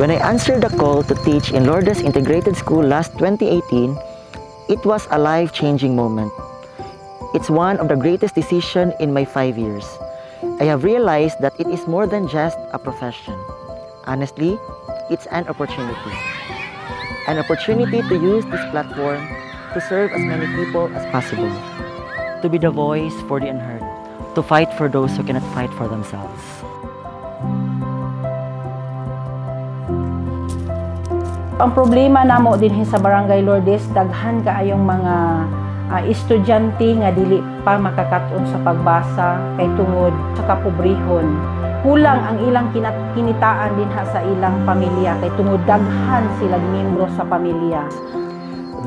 When I answered the call to teach in Lourdes Integrated School last 2018, it was a life-changing moment. It's one of the greatest decisions in my 5 years. I have realized that it is more than just a profession. Honestly, it's an opportunity. An opportunity to use this platform to serve as many people as possible. To be the voice for the unheard. To fight for those who cannot fight for themselves. Ang problema namo dinhi sa Barangay Lourdes, daghan kaayong mga estudyante nga dili pa makakaton sa pagbasa kay tungod sa kapobrehon. Kulang ang ilang kinitaan dinha sa ilang pamilya kay tungod daghan silang miyembro sa pamilya.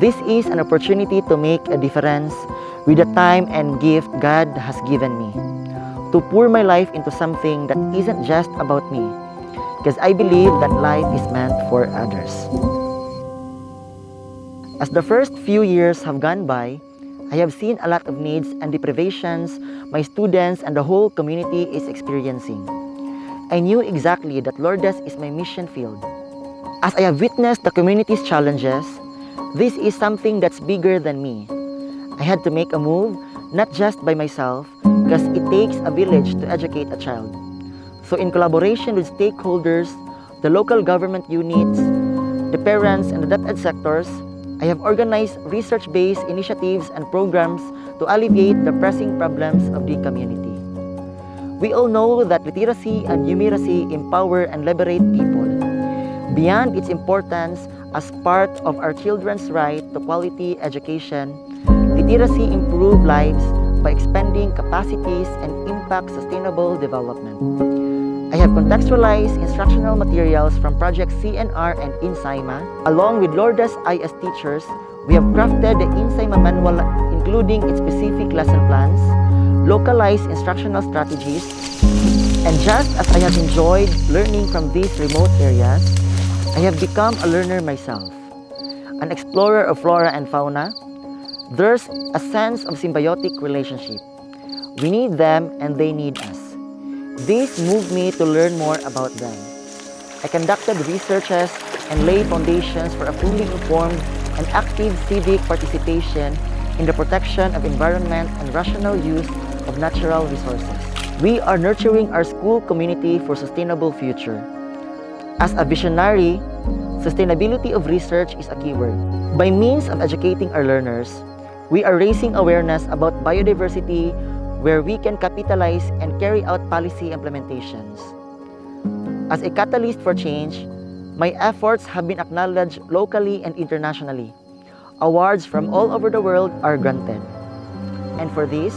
This is an opportunity to make a difference with the time and gift God has given me. To pour my life into something that isn't just about me. Because I believe that life is meant for others. As the first few years have gone by, I have seen a lot of needs and deprivations my students and the whole community is experiencing. I knew exactly that Lourdes is my mission field. As I have witnessed the community's challenges, this is something that's bigger than me. I had to make a move, not just by myself, because it takes a village to educate a child. So in collaboration with stakeholders, the local government units, the parents, and the DepEd sectors, I have organized research-based initiatives and programs to alleviate the pressing problems of the community. We all know that literacy and numeracy empower and liberate people. Beyond its importance as part of our children's right to quality education, literacy improves lives by expanding capacities and impact sustainable development. I have contextualized instructional materials from Project CNR and InSaima. Along with Lourdes IS teachers, we have crafted the InSaima manual including its specific lesson plans, localized instructional strategies, and just as I have enjoyed learning from these remote areas, I have become a learner myself, an explorer of flora and fauna. There's a sense of symbiotic relationship. We need them and they need us. This moved me to learn more about them. I conducted researches and laid foundations for a fully informed and active civic participation in the protection of environment and rational use of natural resources. We are nurturing our school community for sustainable future. As a visionary, sustainability of research is a keyword. By means of educating our learners, we are raising awareness about biodiversity where we can capitalize and carry out policy implementations. As a catalyst for change, my efforts have been acknowledged locally and internationally. Awards from all over the world are granted. And for this,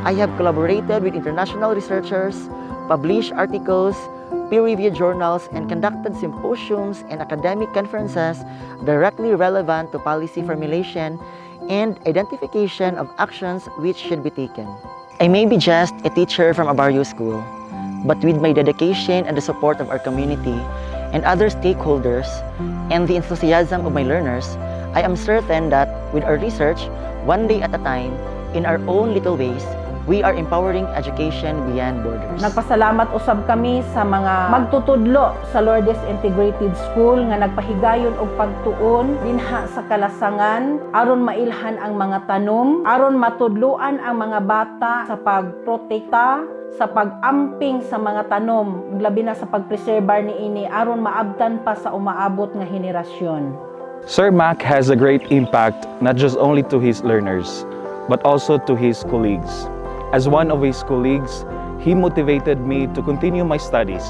I have collaborated with international researchers, published articles, peer-reviewed journals, and conducted symposiums and academic conferences directly relevant to policy formulation and identification of actions which should be taken. I may be just a teacher from a barrio school, but with my dedication and the support of our community and other stakeholders and the enthusiasm of my learners, I am certain that with our research, one day at a time, in our own little ways, we are empowering education beyond borders. Nagpasalamat usab kami sa mga magtutudlo sa Lourdes Integrated School nga nagpahigayon og pagtuon dinha sa kalasangan aron mailhan ang mga tanom, aron matudloan ang mga bata sa pagprotekta, sa pag-amping sa mga tanom, labi na sa pagpreserbar niini aron maabtan pa sa umaabot nga henerasyon. Sir Mac has a great impact not just only to his learners, but also to his colleagues. As one of his colleagues, he motivated me to continue my studies.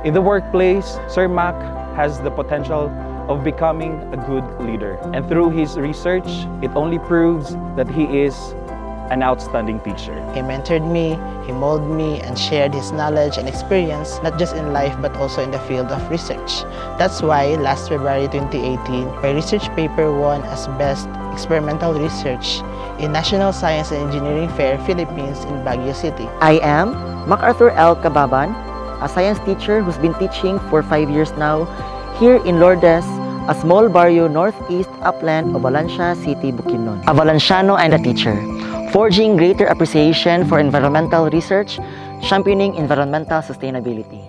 In the workplace, Sir Mac has the potential of becoming a good leader. And through his research, it only proves that he is an outstanding teacher. He mentored me, he molded me, and shared his knowledge and experience, not just in life but also in the field of research. That's why last February 2018, my research paper won as Best Experimental Research in National Science and Engineering Fair, Philippines in Baguio City. I am MacArthur L. Cababan, a science teacher who's been teaching for 5 years now here in Lourdes, a small barrio northeast upland of Valencia City, Bukidnon. A Valenciano and a teacher, forging greater appreciation for environmental research, championing environmental sustainability.